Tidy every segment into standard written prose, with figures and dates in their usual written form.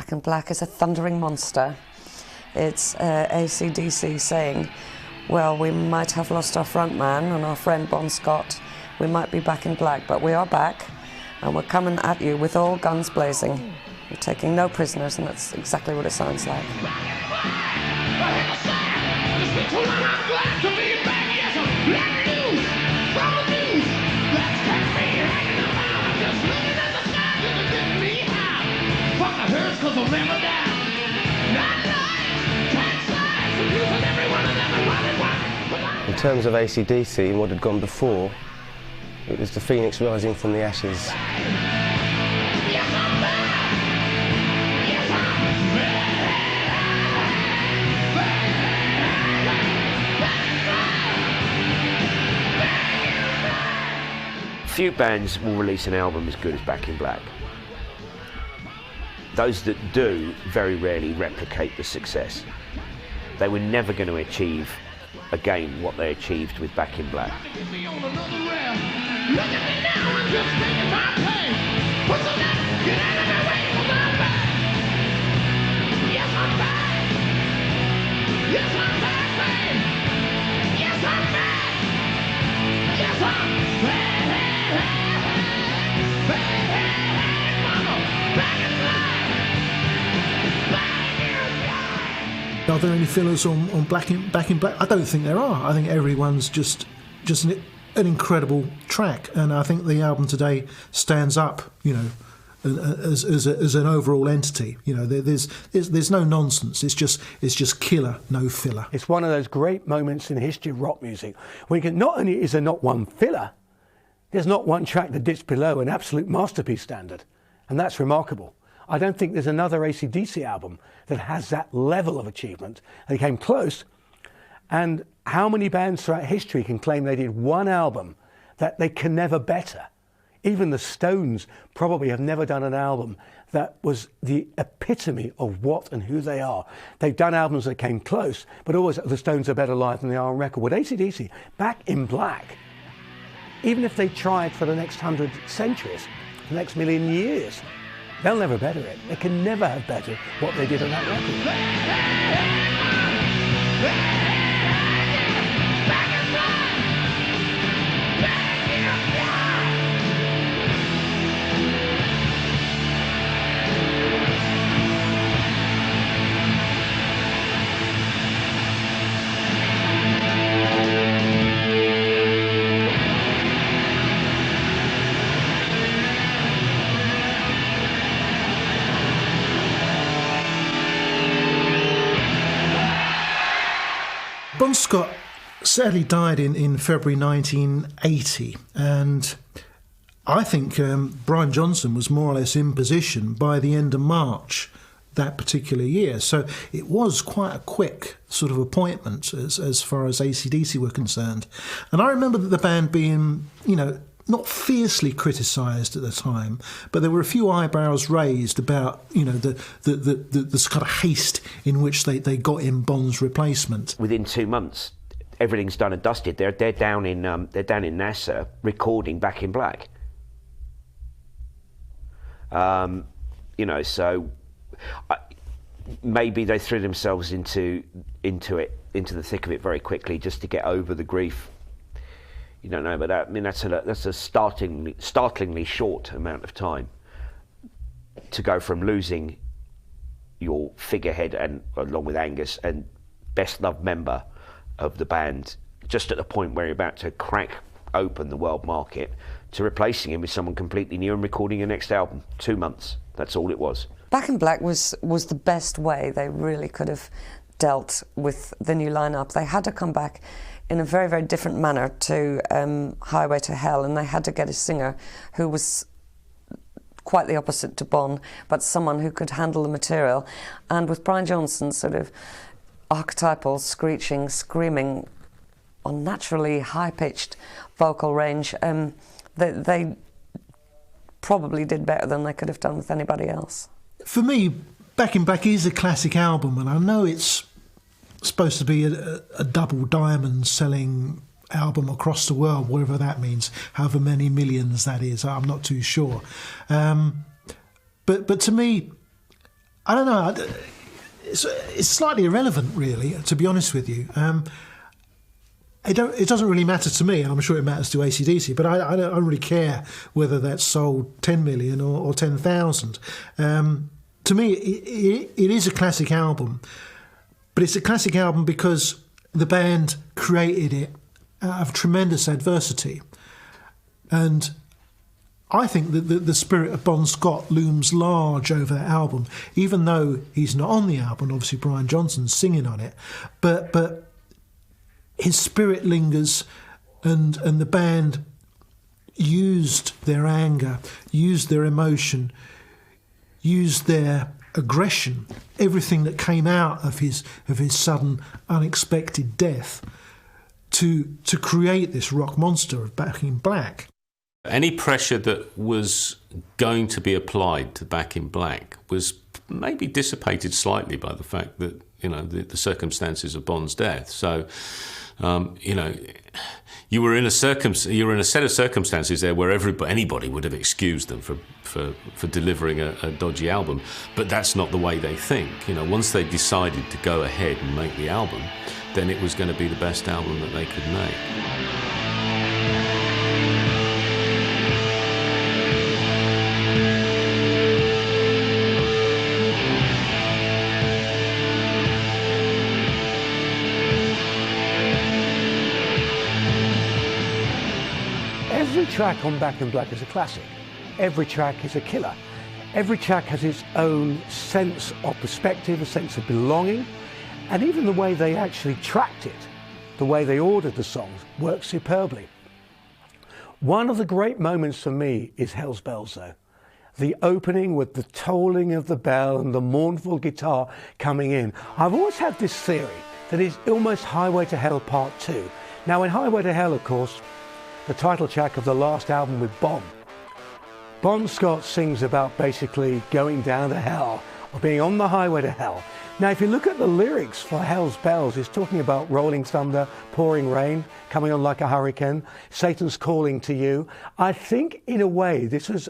Back in Black is a thundering monster. It's AC/DC saying, well, we might have lost our frontman and our friend Bon Scott. We might be back in black, but we are back, and we're coming at you with all guns blazing. We're taking no prisoners, and that's exactly what it sounds like. In terms of AC/DC and what had gone before, it was the phoenix rising from the ashes. Few bands will release an album as good as Back in Black. Those that do very rarely replicate the success. They were never going to achieve again what they achieved with Back in Black. Are there any fillers on Back in Black? I don't think there are. I think everyone's just an incredible track, and I think the album today stands up, you know, as an overall entity. You know, there's no nonsense. It's just killer, no filler. It's one of those great moments in the history of rock music where you can, not only is there not one filler, there's not one track that dips below an absolute masterpiece standard, and that's remarkable. I don't think there's another AC/DC album that has that level of achievement. They came close, and how many bands throughout history can claim they did one album that they can never better? Even the Stones probably have never done an album that was the epitome of what and who they are. They've done albums that came close, but always the Stones are better live than they are on record. With AC/DC, Back in Black, even if they tried for the next 100 centuries, the next million years, they'll never better it. They can never have bettered what they did on that record. Bon Scott sadly died in February 1980, and I think Brian Johnson was more or less in position by the end of March that particular year. So it was quite a quick sort of appointment as far as AC/DC were concerned. And I remember that the band being, you know, not fiercely criticised at the time, but there were a few eyebrows raised about, you know, the kind of haste in which they got in Bon's replacement. Within 2 months, everything's done and dusted. They're down in NASA recording Back in Black. You know, so maybe they threw themselves into the thick of it very quickly just to get over the grief. You don't know, but that's a startlingly short amount of time to go from losing your figurehead and along with Angus and best loved member of the band just at the point where you're about to crack open the world market to replacing him with someone completely new and recording your next album. 2 months. That's all it was. Back in Black was the best way they really could have dealt with the new lineup. They had to come back in a very, very different manner to Highway to Hell, and they had to get a singer who was quite the opposite to Bon, but someone who could handle the material. And with Brian Johnson's sort of archetypal, screeching, screaming, unnaturally high-pitched vocal range, they probably did better than they could have done with anybody else. For me, Back in Black is a classic album, and I know it's supposed to be a double diamond selling album across the world, whatever that means, however many millions that is, I'm not too sure. But to me, I don't know. It's slightly irrelevant, really, to be honest with you. It doesn't really matter to me, and I'm sure it matters to AC/DC, but I don't really care whether that's sold 10 million or 10,000. To me, it is a classic album, but it's a classic album because the band created it out of tremendous adversity. And I think that the spirit of Bon Scott looms large over that album, even though he's not on the album. Obviously, Brian Johnson's singing on it, but his spirit lingers, and the band used their anger, used their emotion, used their aggression, everything that came out of his sudden, unexpected death, to create this rock monster of Back in Black. Any pressure that was going to be applied to Back in Black was maybe dissipated slightly by the fact that, you know, the circumstances of Bon's death. So, you know, you were in a set of circumstances there where anybody would have excused them for delivering a dodgy album, but that's not the way they think. You know, once they decided to go ahead and make the album, then it was going to be the best album that they could make. Every track on Back in Black is a classic. Every track is a killer. Every track has its own sense of perspective, a sense of belonging, and even the way they actually tracked it, the way they ordered the songs, works superbly. One of the great moments for me is Hell's Bells, though. The opening with the tolling of the bell and the mournful guitar coming in. I've always had this theory that it's almost Highway to Hell Part 2. Now, in Highway to Hell, of course, the title track of the last album with Bon Scott sings about basically going down to hell, or being on the highway to hell. Now, if you look at the lyrics for Hell's Bells, it's talking about rolling thunder, pouring rain, coming on like a hurricane, Satan's calling to you. I think, in a way, this was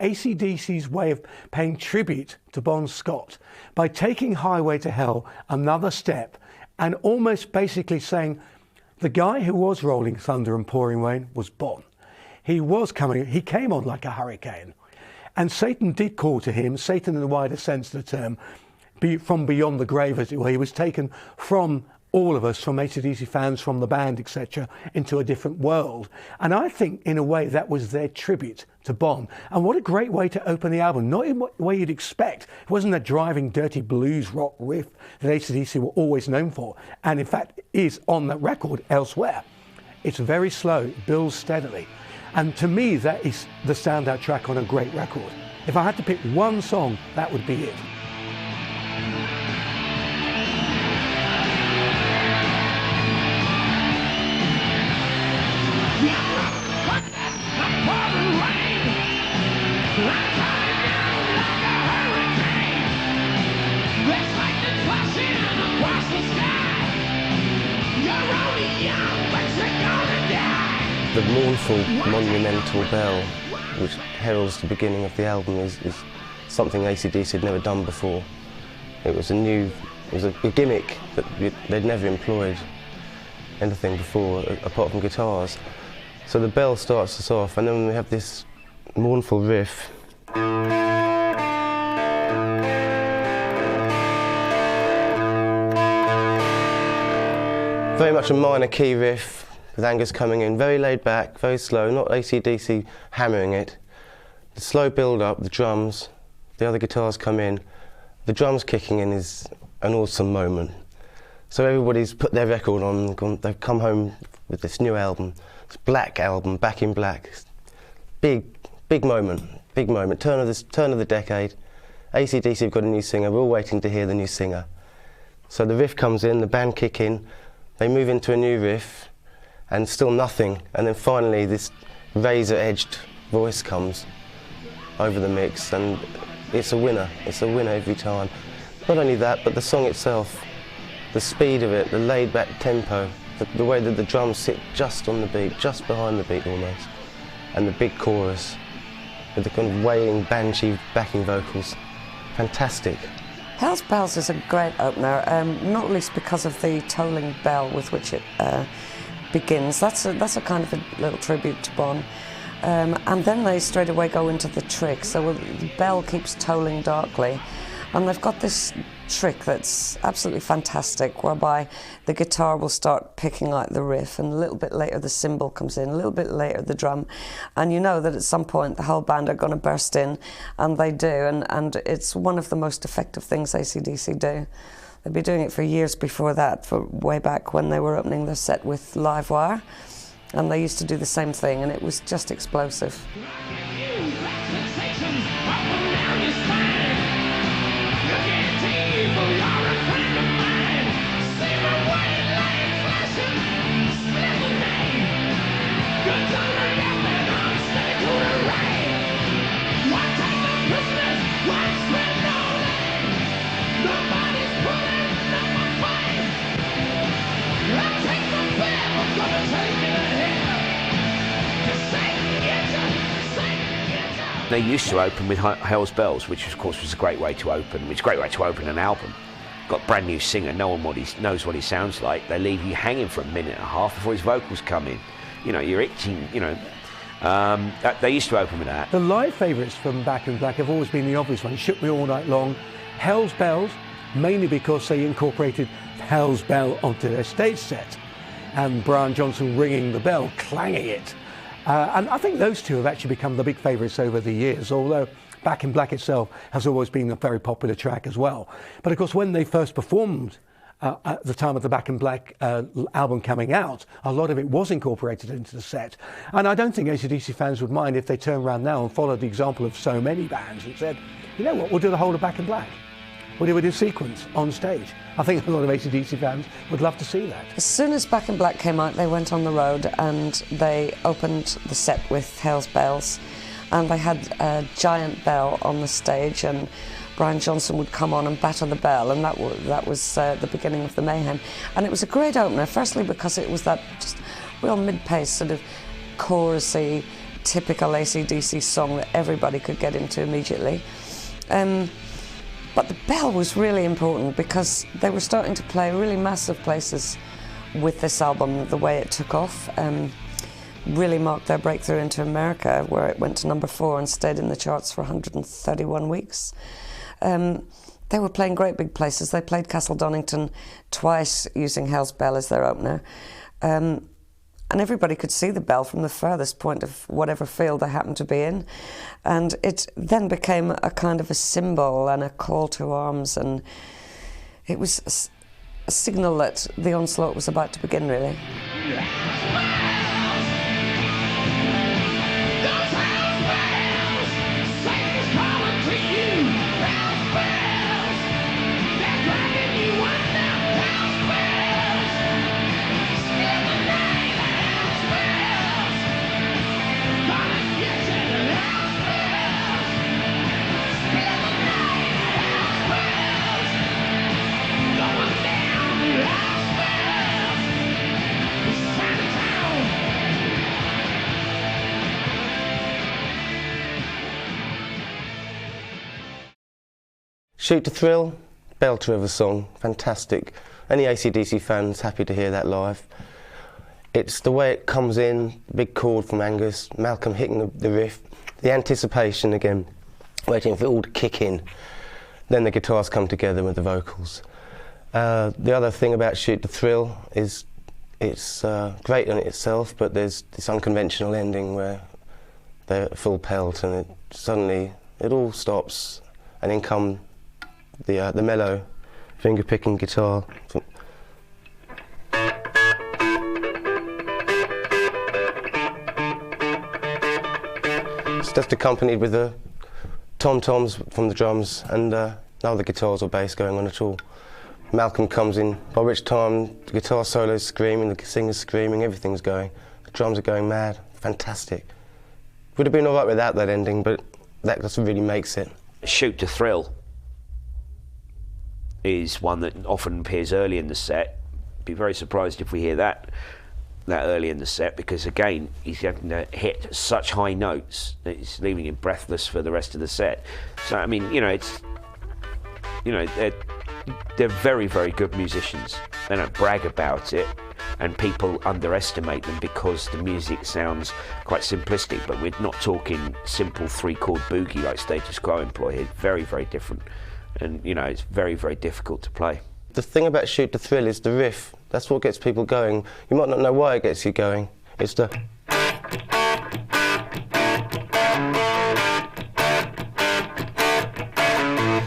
AC/DC's way of paying tribute to Bon Scott by taking Highway to Hell another step and almost basically saying the guy who was rolling thunder and pouring rain was Bon. He came on like a hurricane. And Satan did call to him, Satan in the wider sense of the term, from beyond the grave, as it were. He was taken from all of us, from AC/DC fans, from the band, etc., into a different world. And I think, in a way, that was their tribute to Bon. And what a great way to open the album. Not in what way you'd expect. It wasn't that driving, dirty blues rock riff that AC/DC were always known for, and in fact is on that record elsewhere. It's very slow, it builds steadily. And to me, that is the standout track on a great record. If I had to pick one song, that would be it. The mournful, monumental bell, which heralds the beginning of the album, is something AC/DC had never done before. It was a gimmick that they'd never employed anything before, apart from guitars. So the bell starts us off, and then we have this mournful riff. Very much a minor key riff, with Angus coming in, very laid back, very slow, not AC/DC hammering it. The slow build up, the drums, the other guitars come in. The drums kicking in is an awesome moment. So everybody's put their record on, they've come home with this new album, this Black album, Back in Black. Big moment, turn of the decade. AC/DC have got a new singer, we're all waiting to hear the new singer. So the riff comes in, the band kick in, they move into a new riff, and still nothing, and then finally this razor-edged voice comes over the mix, and it's a winner every time. Not only that, but the song itself, the speed of it, the laid-back tempo, the way that the drums sit just on the beat, just behind the beat almost, and the big chorus with the kind of wailing, banshee backing vocals. fantastic. Hell's Bells is a great opener, not least because of the tolling bell with which it begins. That's a kind of a little tribute to Bon. And then they straight away go into the trick. So the bell keeps tolling darkly, and they've got this trick that's absolutely fantastic, whereby the guitar will start picking out the riff, and a little bit later the cymbal comes in, a little bit later the drum, and you know that at some point the whole band are going to burst in, and they do, and it's one of the most effective things AC/DC do. They've been doing it for years before that, for way back when they were opening their set with Live Wire, and they used to do the same thing, and it was just explosive. They used to open with Hell's Bells, which of course was a great way to open, an album. Got a brand new singer, no one knows what he sounds like. They leave you hanging for a minute and a half before his vocals come in. You know, you're itching, you know. They used to open with that. The live favourites from Back in Black have always been the obvious ones. Shook Me All Night Long, Hell's Bells, mainly because they incorporated Hell's Bell onto their stage set, and Brian Johnson ringing the bell, clanging it. And I think those two have actually become the big favourites over the years, although Back in Black itself has always been a very popular track as well. But of course, when they first performed at the time of the Back in Black album coming out, a lot of it was incorporated into the set. And I don't think AC/DC fans would mind if they turned around now and followed the example of so many bands and said, you know what, we'll do the whole of Back in Black. We'll do a sequence on stage. I think a lot of AC/DC fans would love to see that. As soon as Back in Black came out, they went on the road and they opened the set with Hell's Bells, and they had a giant bell on the stage, and Brian Johnson would come on and batter the bell, and that was the beginning of the mayhem. And it was a great opener, firstly because it was that just real mid-pace sort of chorusy, typical AC/DC song that everybody could get into immediately. But the bell was really important because they were starting to play really massive places with this album. The way it took off really marked their breakthrough into America, where it went to #4 and stayed in the charts for 131 weeks. They were playing great big places. They played Castle Donington twice using Hell's Bell as their opener. And everybody could see the bell from the furthest point of whatever field they happened to be in. And it then became a kind of a symbol and a call to arms, and it was a signal that the onslaught was about to begin, really. Shoot to Thrill, belter of a song, fantastic. Any AC/DC fans happy to hear that live. It's the way it comes in, big chord from Angus, Malcolm hitting the riff, the anticipation again, waiting for it all to kick in. Then the guitars come together with the vocals. The other thing about Shoot to Thrill is it's great in itself, but there's this unconventional ending where they're full pelt and suddenly it all stops, and in come the mellow finger-picking guitar. It's just accompanied with the tom-toms from the drums and no other guitars or bass going on at all. Malcolm comes in, by which time the guitar solo's screaming, the singer's screaming, everything's going. The drums are going mad, fantastic. Would have been all right without that ending, but that just really makes it. Shoot to Thrill is one that often appears early in the set. Be very surprised if we hear that early in the set, because again he's having to hit such high notes that it's leaving him breathless for the rest of the set. So I mean, you know, it's you know, they're very, very good musicians. They don't brag about it, and people underestimate them because the music sounds quite simplistic, but we're not talking simple 3-chord boogie like Status Quo employ here. Very, very different, and you know, it's very, very difficult to play. The thing about Shoot to Thrill is the riff. That's what gets people going. You might not know why it gets you going. It's the...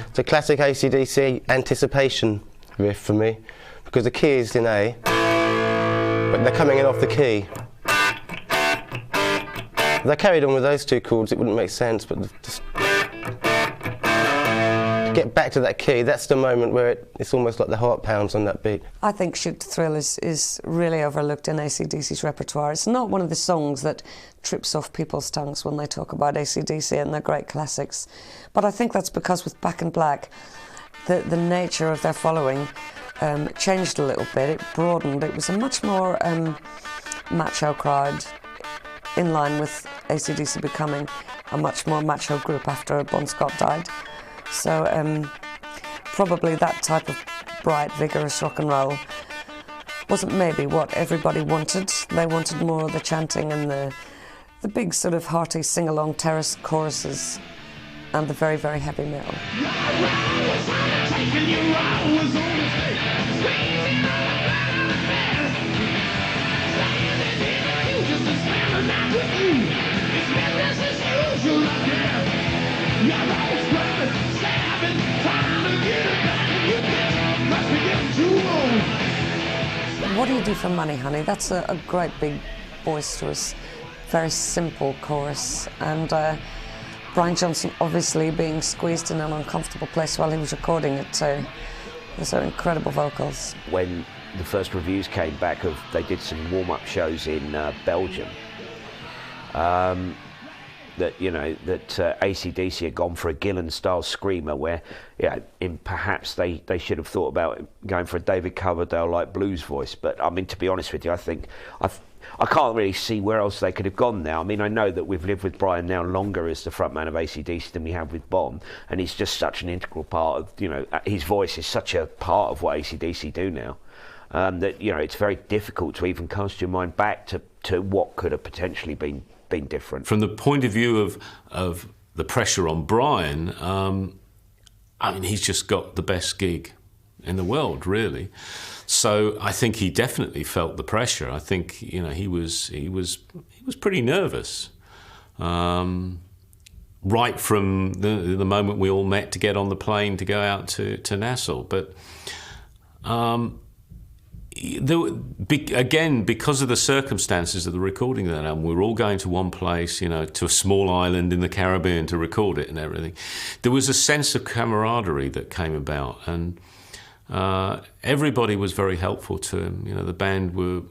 It's a classic AC/DC anticipation riff for me, because the key is in A, but they're coming in off the key. If they carried on with those 2 chords, it wouldn't make sense, but just get back to that key, that's the moment where it's almost like the heart pounds on that beat. I think Shoot to Thrill is really overlooked in AC/DC's repertoire. It's not one of the songs that trips off people's tongues when they talk about AC/DC and their great classics. But I think that's because with Back in Black, the nature of their following changed a little bit. It broadened. It was a much more macho crowd, in line with AC/DC becoming a much more macho group after Bon Scott died. So probably that type of bright, vigorous rock and roll wasn't maybe what everybody wanted. They wanted more of the chanting and the big sort of hearty sing-along terrace choruses and the very, very heavy metal. What do you do for money, honey? That's a great big boisterous, very simple chorus, and Brian Johnson obviously being squeezed in an uncomfortable place while he was recording it too. Those are incredible vocals. When the first reviews came back, they did some warm-up shows in Belgium, that AC/DC had gone for a Gillan-style screamer, where perhaps they should have thought about going for a David Coverdale-like blues voice. But I mean, to be honest with you, I can't really see where else they could have gone now. I mean, I know that we've lived with Brian now longer as the frontman of AC/DC than we have with Bon, and he's just such an integral part of, his voice is such a part of what AC/DC do now, that, it's very difficult to even cast your mind back to what could have potentially been different. From the point of view of the pressure on Brian, I mean, he's just got the best gig in the world, really. So I think he definitely felt the pressure. I think he was pretty nervous, right from the moment we all met to get on the plane to go out to Nassau. But again, because of the circumstances of the recording of that album, we were all going to one place, to a small island in the Caribbean to record it and everything. There was a sense of camaraderie that came about, and everybody was very helpful to him. The band were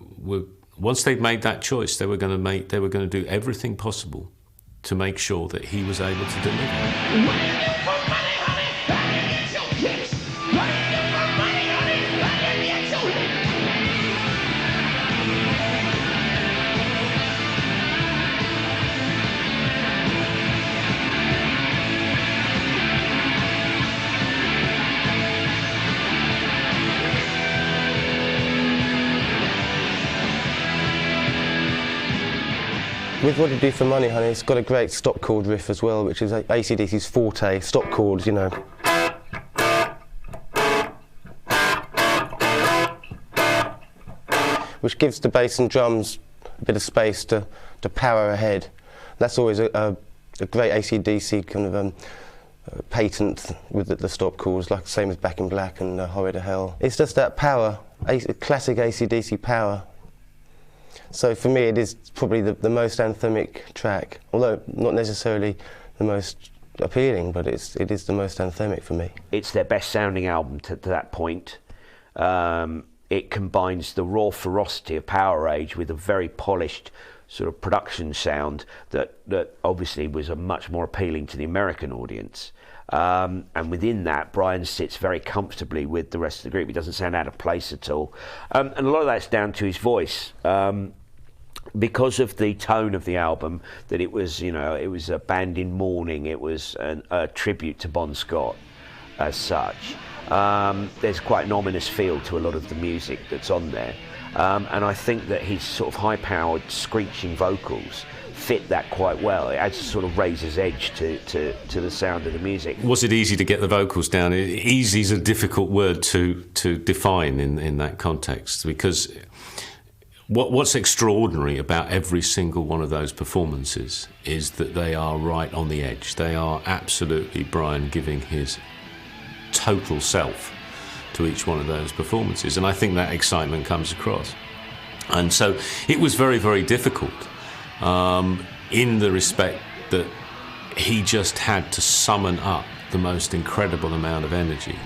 once they'd made that choice, they were going to do everything possible to make sure that he was able to deliver. With What Do You Do for Money, Honey, it's got a great stop chord riff as well, which is AC/DC's forte, stop chords, which gives the bass and drums a bit of space to power ahead. That's always a great AC/DC kind of patent with the stop chords, like the same as Back in Black and Horrid to Hell. It's just that power, classic AC/DC power. So for me, it is probably the most anthemic track, although not necessarily the most appealing, but it is the most anthemic for me. It's their best sounding album to that point. It combines the raw ferocity of Power Age with a very polished sort of production sound that obviously was much more appealing to the American audience. And within that, Brian sits very comfortably with the rest of the group. He doesn't sound out of place at all. And a lot of that's down to his voice. Because of the tone of the album, that it was a band in mourning, it was a tribute to Bon Scott. as such. There's quite an ominous feel to a lot of the music that's on there, and I think that his sort of high-powered, screeching vocals fit that quite well. It adds a sort of razor's edge to the sound of the music. Was it easy to get the vocals down? Easy is a difficult word to define in that context, because what's extraordinary about every single one of those performances is that they are right on the edge. They are absolutely Brian giving his total self to each one of those performances, and I think that excitement comes across. And so it was very, very difficult in the respect that he just had to summon up the most incredible amount of energy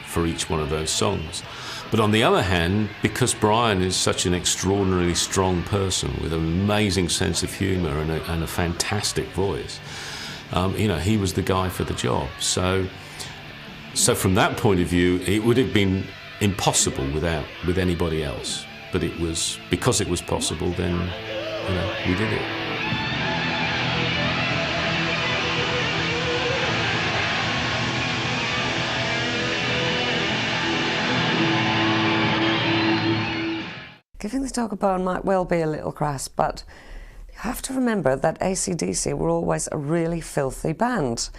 for each one of those songs. But on the other hand, because Brian is such an extraordinarily strong person with an amazing sense of humour and a fantastic voice, he was the guy for the job. So from that point of view, it would have been impossible with anybody else. But it was, because it was possible, then we did it. Giving the dog a bone might well be a little crass, but you have to remember that AC/DC were always a really filthy band.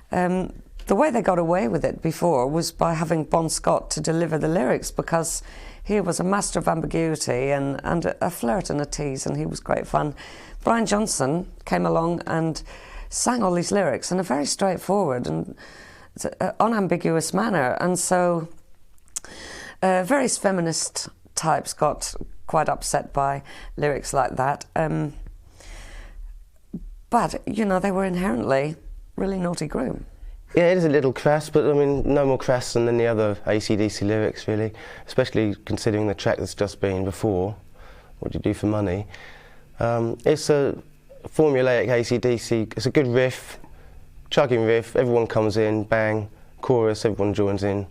The way they got away with it before was by having Bon Scott to deliver the lyrics, because he was a master of ambiguity and a flirt and a tease, and he was great fun. Brian Johnson came along and sang all these lyrics in a very straightforward and unambiguous manner, and so various feminist types got quite upset by lyrics like that. But, they were inherently really naughty groom. Yeah, it is a little crass, but I mean, no more crass than the other AC/DC lyrics, really, especially considering the track that's just been before, What Do You Do for Money. It's a formulaic AC/DC, it's a good riff, chugging riff, everyone comes in, bang, chorus, everyone joins in,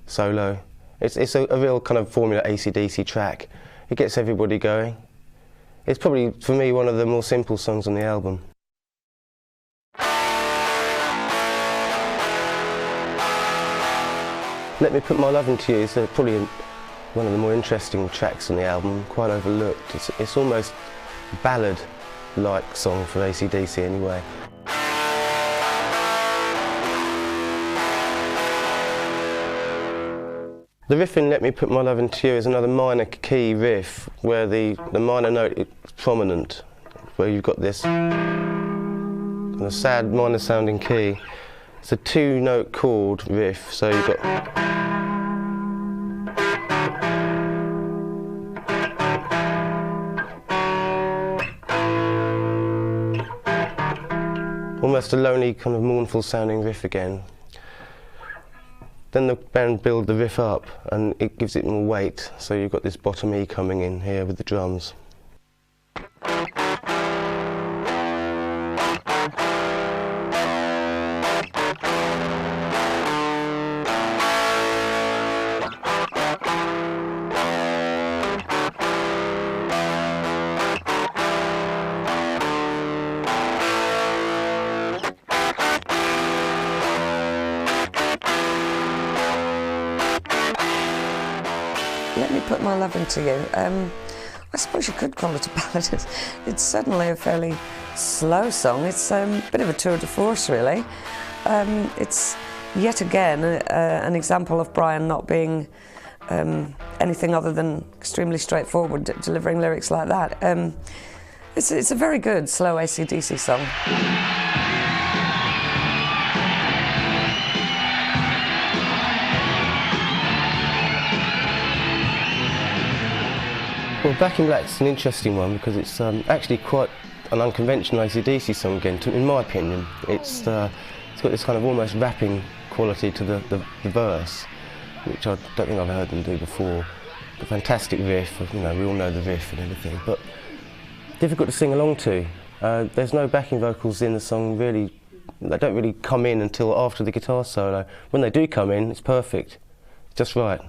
solo. It's a real kind of formula AC/DC track. It gets everybody going. It's probably, for me, one of the more simple songs on the album. Let Me Put My Love Into You is probably one of the more interesting tracks on the album, quite overlooked. It's almost a ballad-like song for AC/DC anyway. The riff in Let Me Put My Love Into You is another minor key riff where the minor note is prominent, where you've got this kind of sad minor sounding key. It's a two-note chord riff, so you've got almost a lonely, kind of mournful sounding riff again. Then the band build the riff up and it gives it more weight, so you've got this bottom E coming in here with the drums. Let Me Put My Love Into You. I suppose you could call it a ballad. It's certainly a fairly slow song. It's a bit of a tour de force, really. It's yet again an example of Brian not being anything other than extremely straightforward, delivering lyrics like that. It's a very good slow AC/DC song. Well, Back in Black's an interesting one because it's actually quite an unconventional AC/DC song again, in my opinion. It's got this kind of almost rapping quality to the verse, which I don't think I've heard them do before. A fantastic riff, we all know the riff and everything, but difficult to sing along to. There's no backing vocals in the song really. They don't really come in until after the guitar solo. When they do come in, it's perfect, just right.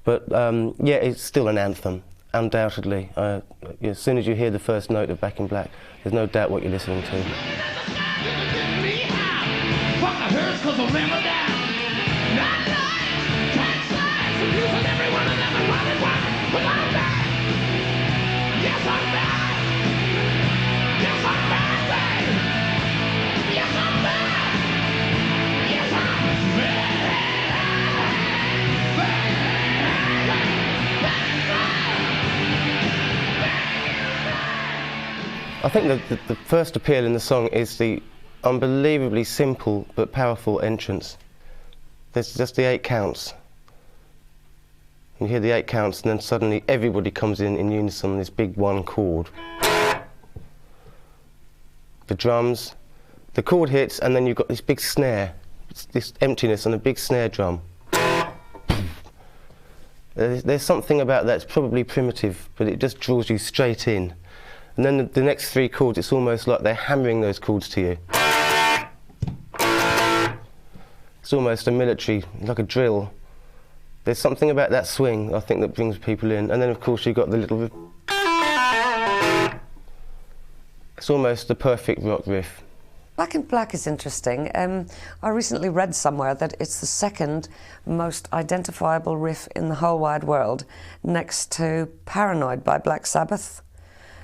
But yeah, it's still an anthem. Undoubtedly. As soon as you hear the first note of Back in Black, there's no doubt what you're listening to. I think the first appeal in the song is the unbelievably simple but powerful entrance. There's just the 8 counts. You hear the 8 counts, and then suddenly everybody comes in unison on this big one chord. The drums, the chord hits, and then you've got this big snare, this emptiness and a big snare drum. There's something about that, it's probably primitive, but it just draws you straight in. And then the next 3 chords, it's almost like they're hammering those chords to you. It's almost a military, like a drill. There's something about that swing, I think, that brings people in. And then, of course, you've got the little... It's almost the perfect rock riff. Back in Black is interesting. I recently read somewhere that it's the 2nd most identifiable riff in the whole wide world, next to Paranoid by Black Sabbath,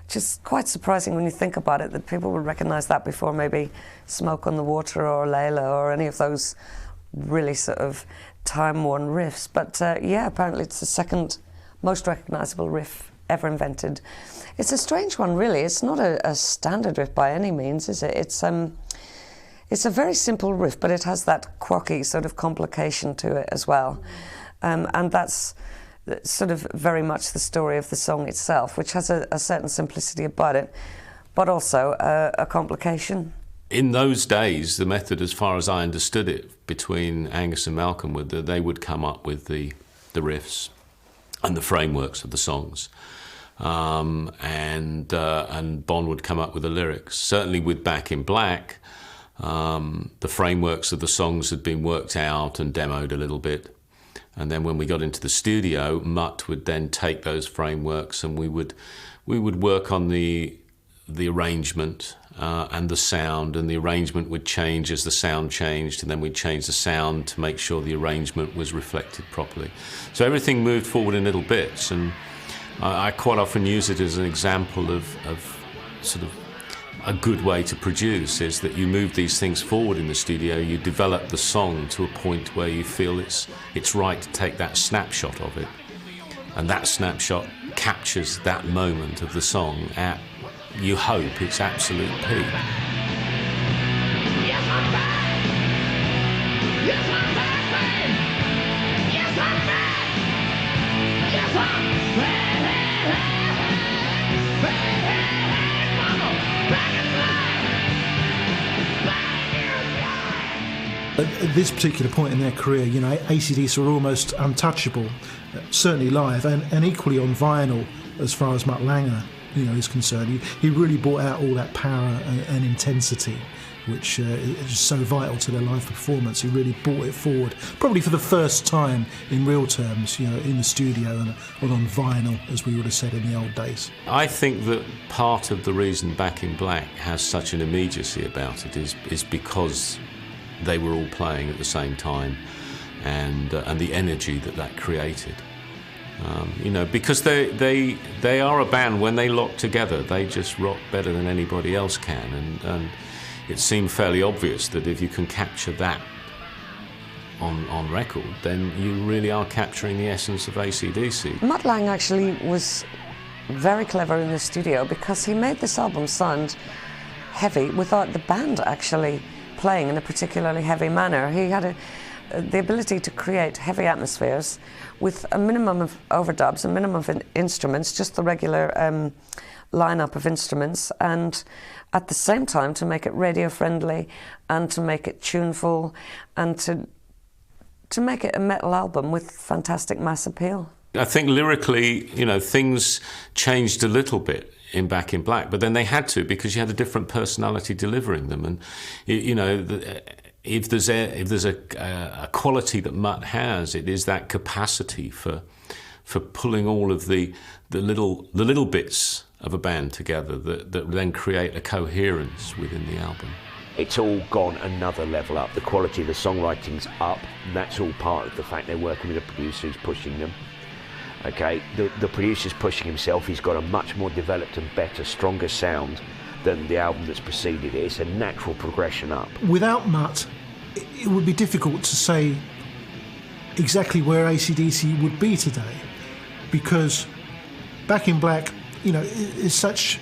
which is quite surprising when you think about it, that people would recognise that before maybe Smoke on the Water or Layla or any of those really sort of time-worn riffs. But yeah, apparently it's the 2nd most recognisable riff ever invented. It's a strange one, really. It's not a standard riff by any means, is it? It's a very simple riff, but it has that quirky sort of complication to it as well. And that's sort of very much the story of the song itself, which has a certain simplicity about it, but also a complication. In those days, the method, as far as I understood it, between Angus and Malcolm, they would come up with the riffs and the frameworks of the songs. And Bon would come up with the lyrics. Certainly with Back in Black, the frameworks of the songs had been worked out and demoed a little bit. And then when we got into the studio, Mutt would then take those frameworks, and we would work on the arrangement and the sound, and the arrangement would change as the sound changed, and then we'd change the sound to make sure the arrangement was reflected properly. So everything moved forward in little bits, and I quite often use it as an example of sort of a good way to produce, is that you move these things forward in the studio, you develop the song to a point where you feel it's right to take that snapshot of it, and that snapshot captures that moment of the song at, you hope, its absolute peak. Yes, I'm back! Yes, I'm back, babe! Yes, I'm back! Yes, I'm back! At this particular point in their career, you know, AC/DC were almost untouchable, certainly live, and equally on vinyl as far as Mutt Lange, you know, is concerned. He really brought out all that power and intensity, which is so vital to their live performance. He really brought it forward, probably for the first time in real terms, you know, in the studio and on vinyl, as we would have said in the old days. I think that part of the reason Back in Black has such an immediacy about it is because they were all playing at the same time, and the energy that created. You know, because they are a band, when they lock together, they just rock better than anybody else can, and it seemed fairly obvious that if you can capture that on record, then you really are capturing the essence of AC/DC. Mutt Lange actually was very clever in the studio, because he made this album sound heavy without the band actually playing in a particularly heavy manner. He had the ability to create heavy atmospheres with a minimum of overdubs, a minimum of instruments, just the regular lineup of instruments, and at the same time to make it radio friendly and to make it tuneful and to make it a metal album with fantastic mass appeal. I think lyrically, you know, things changed a little bit in Back in Black, but then they had to, because you had a different personality delivering them, and you know, if there's a quality that Mutt has, it is that capacity for pulling all of the little bits of a band together that then create a coherence within the album. It's all gone another level up. The quality of the songwriting's up, and that's all part of the fact they're working with a producer who's pushing them. Okay, the producer's pushing himself. He's got a much more developed and better, stronger sound than the album that's preceded it. It's a natural progression up. Without Mutt, it would be difficult to say exactly where AC/DC would be today, because Back in Black, you know, is such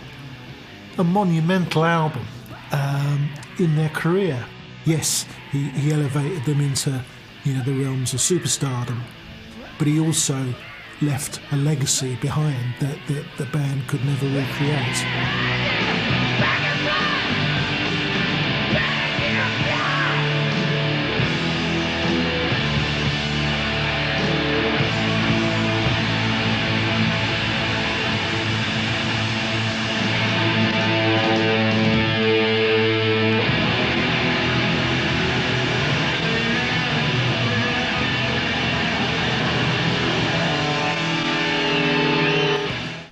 a monumental album in their career. Yes, he elevated them into, you know, the realms of superstardom, but he also left a legacy behind that the band could never recreate.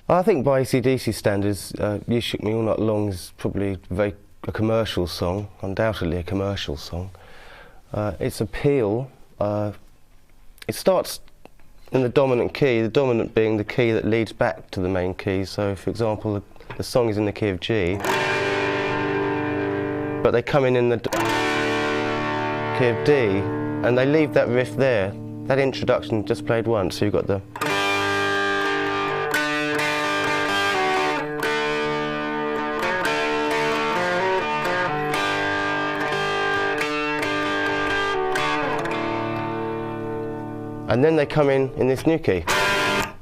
I think by AC/DC standards, You Shook Me All Night Long is probably a commercial song, undoubtedly a commercial song. Its appeal, it starts in the dominant key, the dominant being the key that leads back to the main key. So, for example, the song is in the key of G, but they come in the key of D, and they leave that riff there. That introduction just played once, so you've got the... And then they come in this new key. I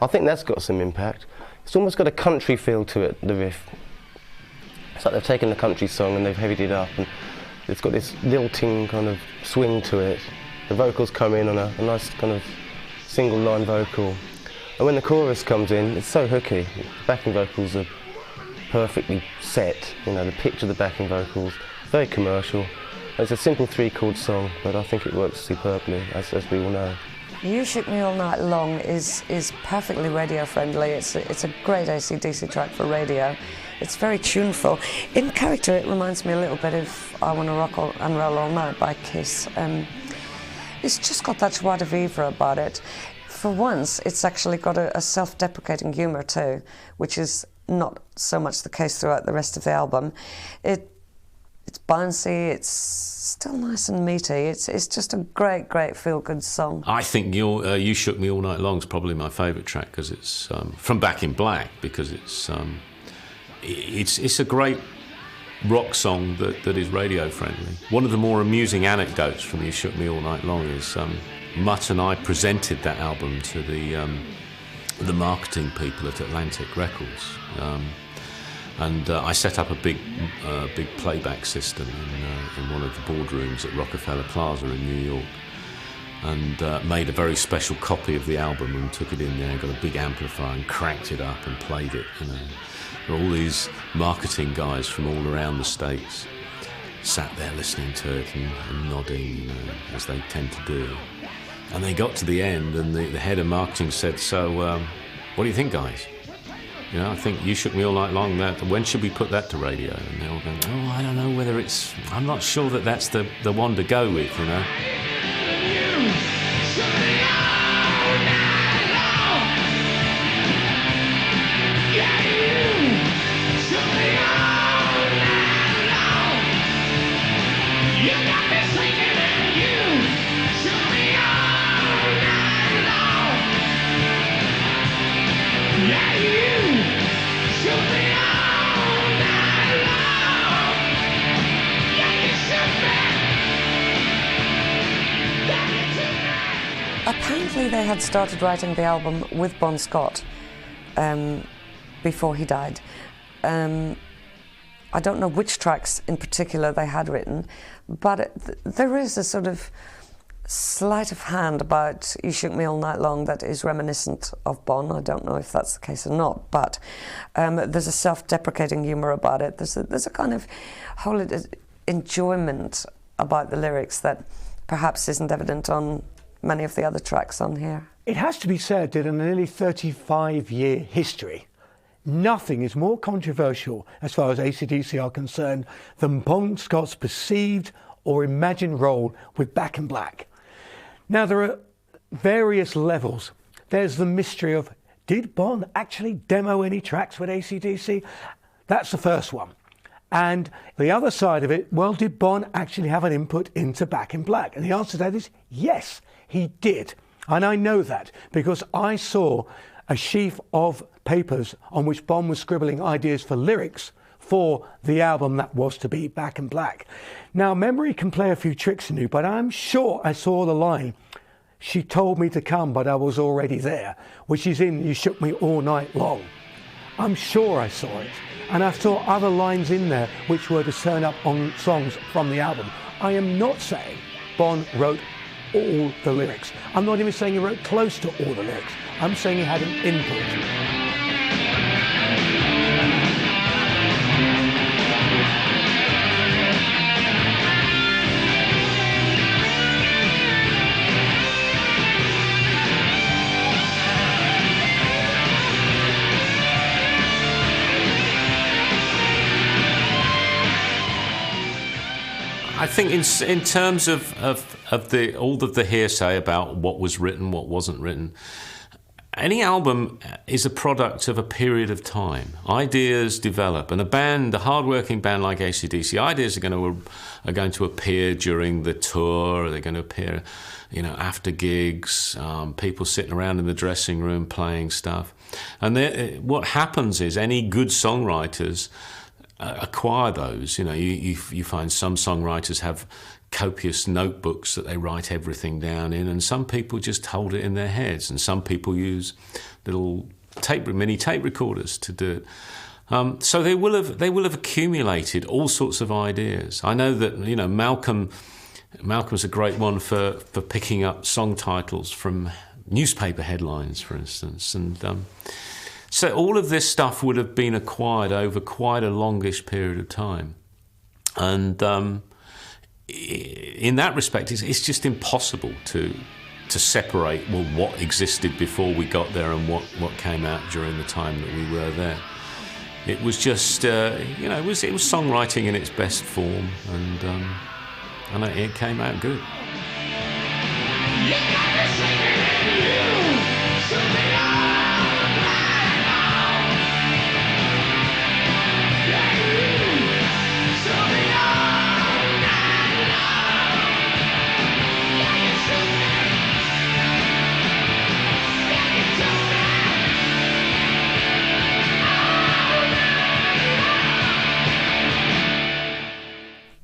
think that's got some impact. It's almost got a country feel to it, the riff. It's like they've taken the country song and they've heavied it up, and it's got this lilting kind of swing to it. The vocals come in on a nice kind of single line vocal. And when the chorus comes in, it's so hooky. The backing vocals are perfectly set, you know, the pitch of the backing vocals, very commercial. It's a simple 3-chord song, but I think it works superbly, as we all know. You Shook Me All Night Long is perfectly radio friendly. It's a great AC/DC track for radio. It's very tuneful. In character, it reminds me a little bit of I Wanna Rock and Roll All Night by Kiss. It's just got that joie de vivre about it. For once, it's actually got a self-deprecating humour too, which is not so much the case throughout the rest of the album. It's bouncy, it's still nice and meaty. It's just a great feel-good song. I think You Shook Me All Night Long is probably my favourite track because it's from Back in Black, because it's a great rock song that is radio friendly. One of the more amusing anecdotes from You Shook Me All Night Long is Mutt and I presented that album to the marketing people at Atlantic Records. And I set up a big playback system in one of the boardrooms at Rockefeller Plaza in New York, and made a very special copy of the album and took it in there, got a big amplifier and cranked it up and played it. You know, there were all these marketing guys from all around the States sat there listening to it and nodding, you know, as they tend to do. And they got to the end, and the head of marketing said, "So, what do you think, guys? You know, I think You Shook Me All Night Long, when should we put that to radio?" And they're all going, "Oh, I don't know whether I'm not sure that that's the one to go with, you know." Apparently they had started writing the album with Bon Scott before he died. I don't know which tracks in particular they had written, but there is a sort of sleight of hand about You Shook Me All Night Long that is reminiscent of Bon. I don't know if that's the case or not, but there's a self-deprecating humour about it. There's a kind of whole enjoyment about the lyrics that perhaps isn't evident on many of the other tracks on here. It has to be said that in a nearly 35-year history, nothing is more controversial as far as AC/DC are concerned than Bon Scott's perceived or imagined role with Back in Black. Now, there are various levels. There's the mystery of, did Bon actually demo any tracks with AC/DC? That's the first one. And the other side of it, well, did Bon actually have an input into Back in Black? And the answer to that is yes, he did. And I know that because I saw a sheaf of papers on which Bon was scribbling ideas for lyrics for the album that was to be Back in Black. Now, memory can play a few tricks on you, but I'm sure I saw the line, "She told me to come, but I was already there," which is in "You Shook Me All Night Long." I'm sure I saw it. And I saw other lines in there which were to turn up on songs from the album. I am not saying Bon wrote all the lyrics. I'm not even saying he wrote close to all the lyrics. I'm saying he had an input. I think in terms of all of the hearsay about what was written, what wasn't written, any album is a product of a period of time. Ideas develop, and a hard-working band like AC/DC, ideas are going to appear during the tour. They're going to appear, after gigs. People sitting around in the dressing room playing stuff, and what happens is any good songwriters acquire those. You find some songwriters have copious notebooks that they write everything down in, and some people just hold it in their heads, and some people use little mini tape recorders to do it. So they will have accumulated all sorts of ideas. I know that Malcolm's a great one for picking up song titles from newspaper headlines, for instance, and so all of this stuff would have been acquired over quite a longish period of time. And in that respect, it's just impossible to separate, what existed before we got there and what came out during the time that we were there. It was just, it was songwriting in its best form, and it came out good.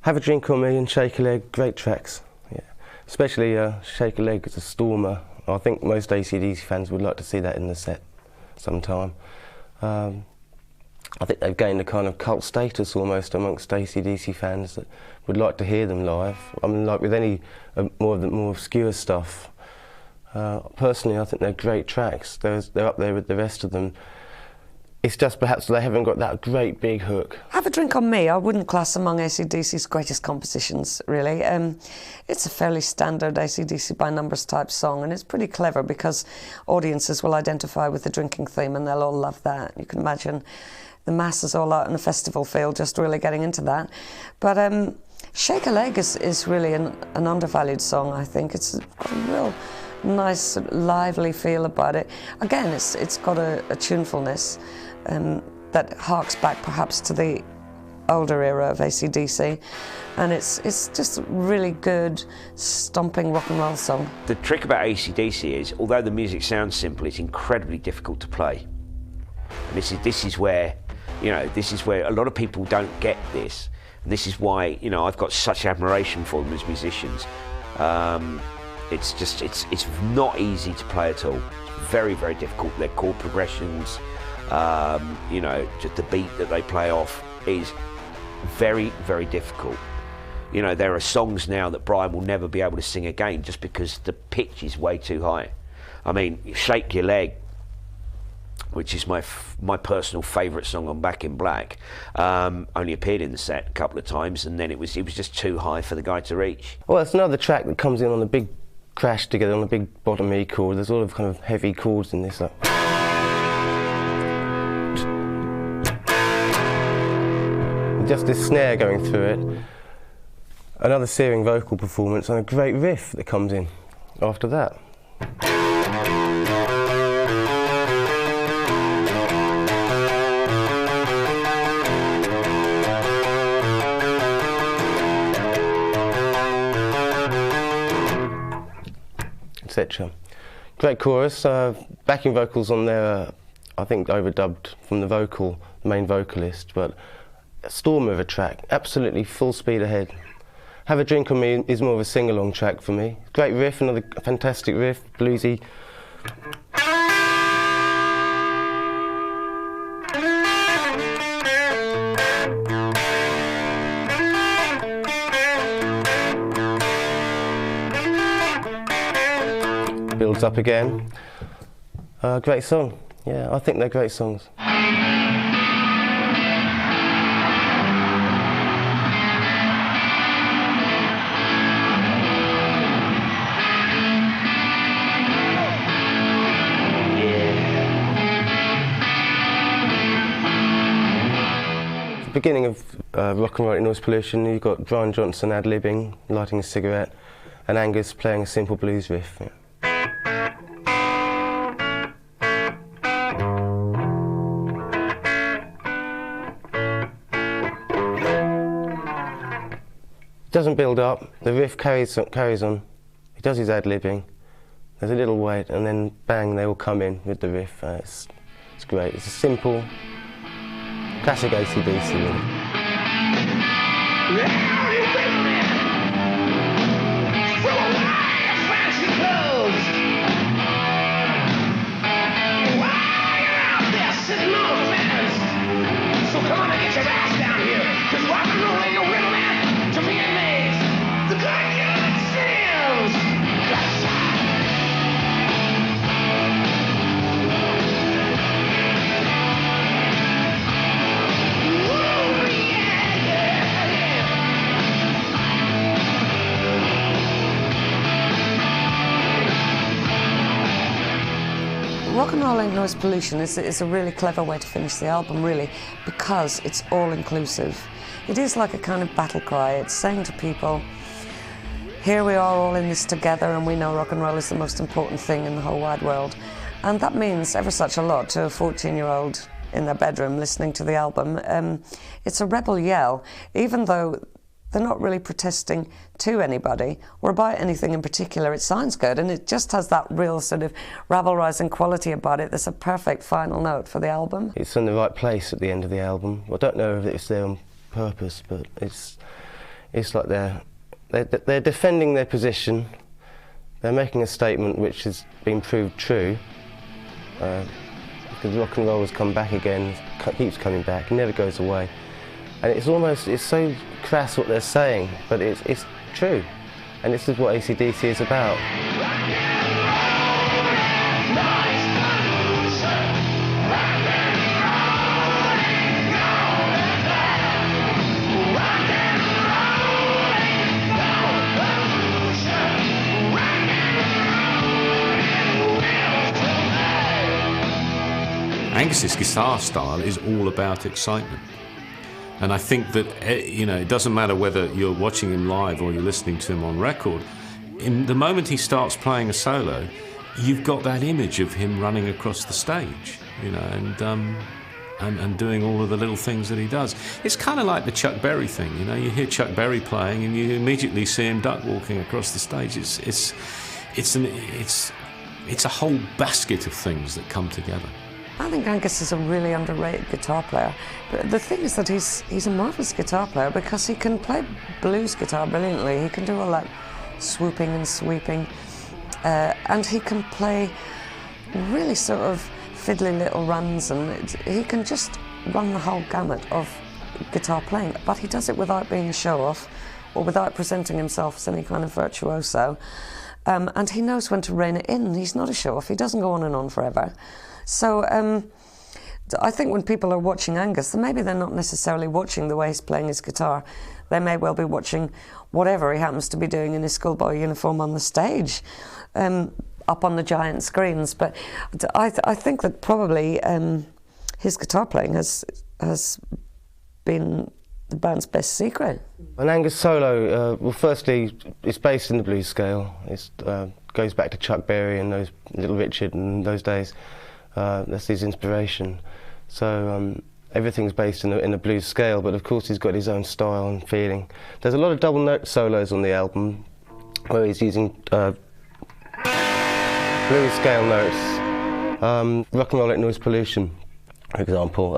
Have a Drink on Me and Shake a Leg, great tracks. Yeah. Especially Shake a Leg as a stormer. I think most AC/DC fans would like to see that in the set sometime. I think they've gained a kind of cult status almost amongst AC/DC fans that would like to hear them live. I mean, like with any more of the more obscure stuff. Personally, I think they're great tracks. They're up there with the rest of them. It's just perhaps they haven't got that great big hook. Have a Drink on Me, I wouldn't class among AC/DC's greatest compositions, really. It's a fairly standard AC/DC by numbers type song, and it's pretty clever because audiences will identify with the drinking theme and they'll all love that. You can imagine the masses all out in a festival field just really getting into that. But Shake a Leg is really an undervalued song, I think. It's got a real nice, lively feel about it. Again, it's got a tunefulness that harks back perhaps to the older era of AC/DC, and it's just a really good stomping rock and roll song. The trick about AC/DC is, although the music sounds simple, it's incredibly difficult to play. And this is where a lot of people don't get this. And this is why I've got such admiration for them as musicians. It's not easy to play at all. It's very, very difficult. Their chord progressions, just the beat that they play off is very, very difficult. There are songs now that Brian will never be able to sing again just because the pitch is way too high. I mean, Shake Your Leg, which is my personal favourite song on Back in Black, only appeared in the set a couple of times, and then it was just too high for the guy to reach. Well, it's another track that comes in on a big crash together on a big bottom E chord. There's a lot of kind of heavy chords in this. Just this snare going through it. Another searing vocal performance and a great riff that comes in after that. Etc. Great chorus, backing vocals on there I think overdubbed from the main vocalist, but a storm of a track, absolutely full speed ahead. Have a Drink on Me is more of a sing-along track for me. Great riff, another fantastic riff, bluesy. Builds up again. Great song. Yeah, I think they're great songs. Beginning of Rock and Roll Noise Pollution, you've got Brian Johnson ad-libbing, lighting a cigarette, and Angus playing a simple blues riff. Yeah. It doesn't build up, the riff carries on. He does his ad-libbing, there's a little wait, and then bang, they all come in with the riff. It's great. It's a simple, classic AC/DC, really. So come on and get your ass down here, 'cause rock and roll ain't no riddle, man. To me it means the good seals. Rock and Roll Ain't Noise Pollution is a really clever way to finish the album, really, because it's all-inclusive. It is like a kind of battle cry. It's saying to people, here we are all in this together, and we know rock and roll is the most important thing in the whole wide world. And that means ever such a lot to a 14-year-old in their bedroom listening to the album. It's a rebel yell, even though they're not really protesting to anybody or about anything in particular. It sounds good, and it just has that real sort of rabble-rousing quality about it. That's a perfect final note for the album. It's in the right place at the end of the album. I don't know if it's there on purpose, but it's like they're defending their position. They're making a statement which has been proved true. Because rock and roll has come back again, keeps coming back, it never goes away. And it's so crass what they're saying, but it's true. And this is what AC/DC is about. Angus's guitar style is all about excitement. And I think that, it doesn't matter whether you're watching him live or you're listening to him on record. In the moment he starts playing a solo, you've got that image of him running across the stage, and doing all of the little things that he does. It's kind of like the Chuck Berry thing, You hear Chuck Berry playing, and you immediately see him duck walking across the stage. It's a whole basket of things that come together. I think Angus is a really underrated guitar player. But the thing is that he's a marvellous guitar player because he can play blues guitar brilliantly. He can do all that swooping and sweeping. And he can play really sort of fiddly little runs, and he can just run the whole gamut of guitar playing. But he does it without being a show-off or without presenting himself as any kind of virtuoso. And he knows when to rein it in. He's not a show-off. He doesn't go on and on forever. So I think when people are watching Angus, then maybe they're not necessarily watching the way he's playing his guitar. They may well be watching whatever he happens to be doing in his schoolboy uniform on the stage, up on the giant screens. But I think that probably his guitar playing has been the band's best secret. An Angus solo, well, firstly, it's based in the blues scale. It goes back to Chuck Berry and Little Richard and those days. That's his inspiration. So everything's based in the blues scale, but of course he's got his own style and feeling. There's a lot of double note solos on the album where he's using blues scale notes Rock and roll like noise pollution, for example.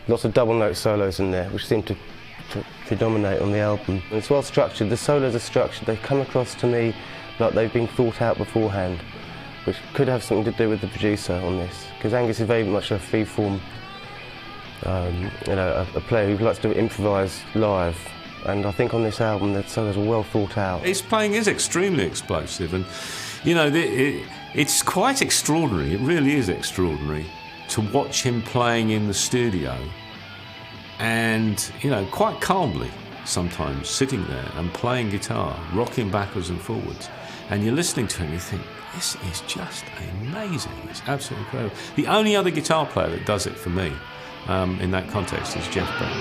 Lots of double note solos in there, which seem to predominate on the album. And it's well structured. The solos are structured. They come across to me like they've been thought out beforehand, which could have something to do with the producer on this, because Angus is very much a free-form, a player who likes to improvise live. And I think on this album the solos are well thought out. His playing is extremely explosive, and it's quite extraordinary. It really is extraordinary to watch him playing in the studio, and quite calmly sometimes sitting there and playing guitar, rocking backwards and forwards, and you're listening to him and you think, this is just amazing. It's absolutely incredible. The only other guitar player that does it for me in that context is Jeff Beck.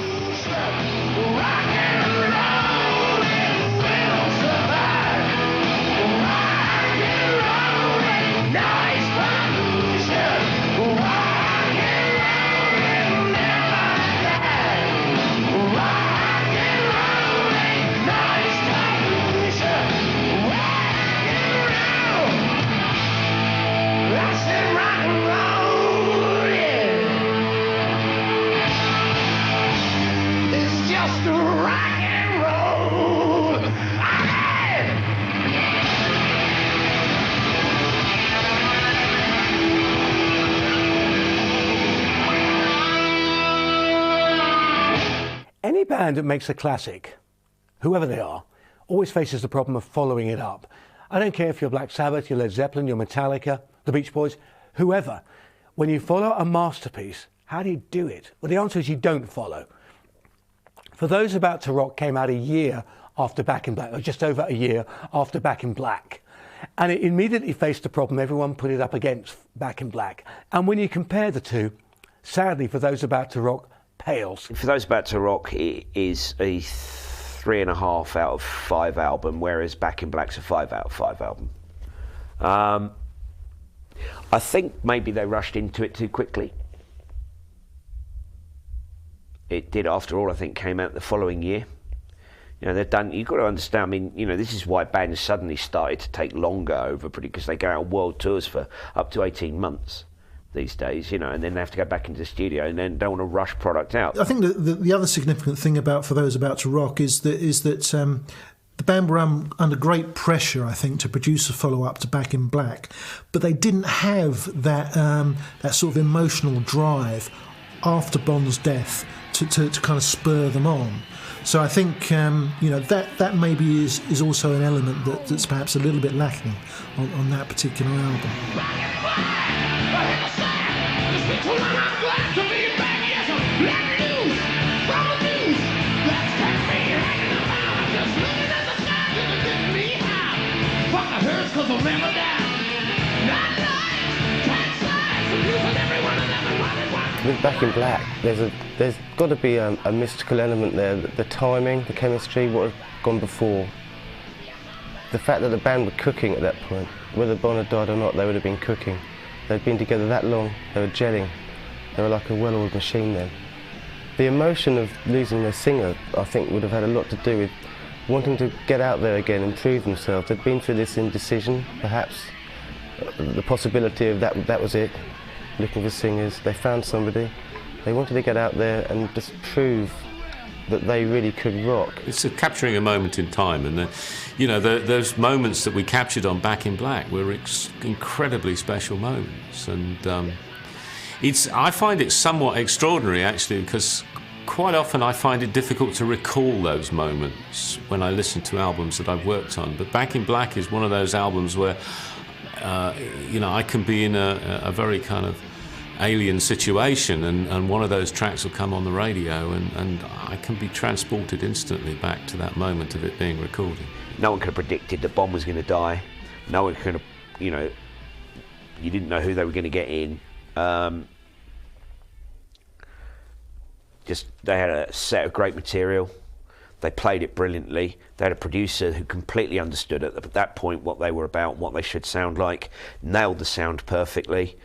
Any band that makes a classic, whoever they are, always faces the problem of following it up. I don't care if you're Black Sabbath, you're Led Zeppelin, you're Metallica, the Beach Boys, whoever. When you follow a masterpiece, how do you do it? Well, the answer is you don't follow. For Those About to Rock came out a year after Back in Black, or just over a year after Back in Black. And it immediately faced the problem everyone put it up against Back in Black. And when you compare the two, sadly, For Those About to Rock pales. For Those About to Rock, it is a 3.5 out of 5 album, whereas Back in Black's a 5 out of 5 album. I think maybe they rushed into it too quickly. It did, after all, I think, came out the following year. They've done, you've got to understand, I mean, this is why bands suddenly started to take longer over, because they go out on world tours for up to 18 months. These days, and then they have to go back into the studio and then don't want to rush product out. I think the other significant thing about For Those About to Rock is that the band were under great pressure, I think, to produce a follow-up to Back in Black, but they didn't have that sort of emotional drive after Bond's death to kind of spur them on. So I think that maybe is also an element that's perhaps a little bit lacking on that particular album. With Back in Black, there's got to be a mystical element there. The timing, the chemistry, what had gone before. The fact that the band were cooking at that point, whether Bon had died or not, they would have been cooking. They'd been together that long, they were gelling. They were like a well-oiled machine then. The emotion of losing their singer, I think, would have had a lot to do with wanting to get out there again and prove themselves. They'd been through this indecision, perhaps, the possibility of that was it, looking for singers. They found somebody. They wanted to get out there and just prove that they really could rock. It's capturing a moment in time, and those moments that we captured on Back in Black were incredibly special moments, and I find it somewhat extraordinary actually, because quite often I find it difficult to recall those moments when I listen to albums that I've worked on. But Back in Black is one of those albums where I can be in a very kind of alien situation, and one of those tracks will come on the radio, and I can be transported instantly back to that moment of it being recorded. No one could have predicted that Bon was going to die. No one could have, you didn't know who they were going to get in. They had a set of great material. They played it brilliantly. They had a producer who completely understood at that point what they were about, what they should sound like, nailed the sound perfectly.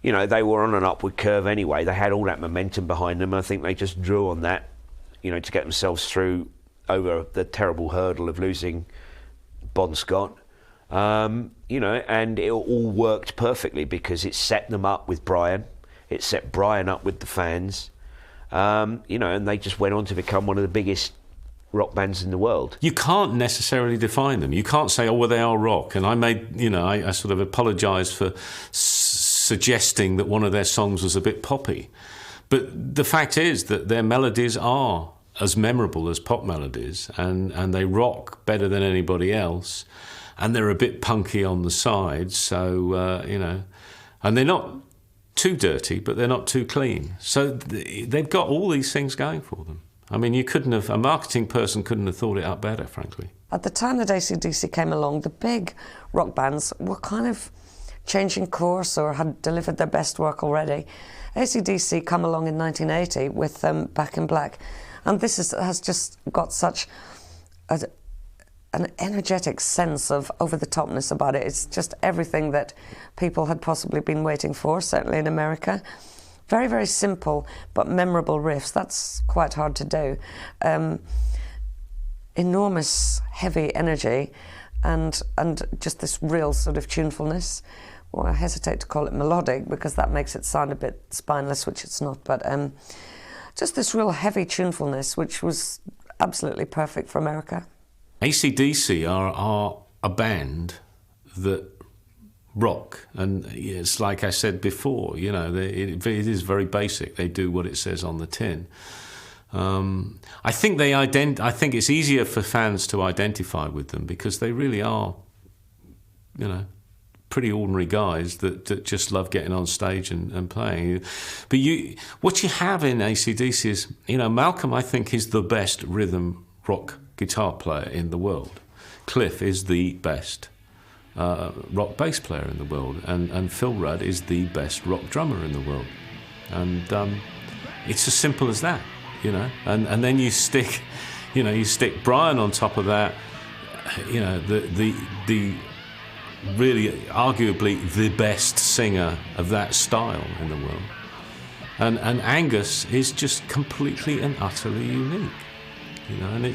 you know, they were on an upward curve anyway. They had all that momentum behind them. I think they just drew on that, you know, to get themselves through over the terrible hurdle of losing Bon Scott. You know, and it all worked perfectly because it set them up with Brian. It set Brian up with the fans. You know, and they just went on to become one of the biggest rock bands in the world. You can't necessarily define them. You can't say, oh, well, they are rock. And I made, you know, I sort of apologise for suggesting that one of their songs was a bit poppy. But the fact is that their melodies are as memorable as pop melodies, and they rock better than anybody else. And they're a bit punky on the sides, so, you know, and they're not too dirty, but they're not too clean. So they've got all these things going for them. I mean, a marketing person couldn't have thought it up better, frankly. At the time that AC/DC came along, the big rock bands were kind of changing course or had delivered their best work already. AC/DC come along in 1980 with Back in Black, and this has just got such an energetic sense of over-the-topness about it. It's just everything that people had possibly been waiting for, certainly in America. Very, very simple but memorable riffs. That's quite hard to do. Enormous heavy energy and just this real sort of tunefulness. Well, I hesitate to call it melodic because that makes it sound a bit spineless, which it's not, but just this real heavy tunefulness, which was absolutely perfect for America. AC/DC are a band that rock, and it's like I said before, you know, it is very basic. They do what it says on the tin. I think I think it's easier for fans to identify with them because they really are, you know, pretty ordinary guys that just love getting on stage and playing. But what you have in AC/DC is, you know, Malcolm, I think, is the best rhythm rock guitar player in the world. Cliff is the best rock bass player in the world, and Phil Rudd is the best rock drummer in the world. And it's as simple as that, you know. And then you stick Brian on top of that, you know, the really arguably the best singer of that style in the world. And Angus is just completely and utterly unique. You know, and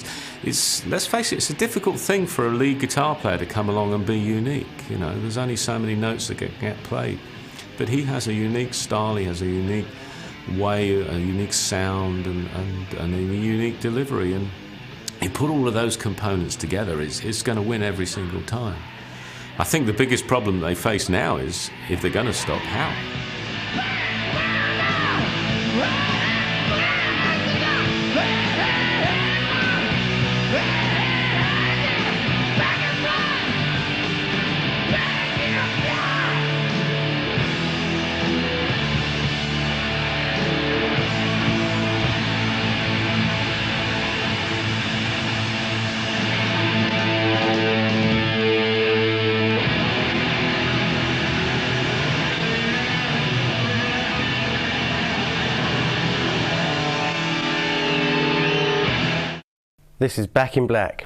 it's let's face it, it's a difficult thing for a lead guitar player to come along and be unique. You know, there's only so many notes that get played, but he has a unique style, he has a unique way, a unique sound, and a unique delivery. And you put all of those components together, it's going to win every single time. I think the biggest problem they face now is if they're going to stop, how? This is Back in Black.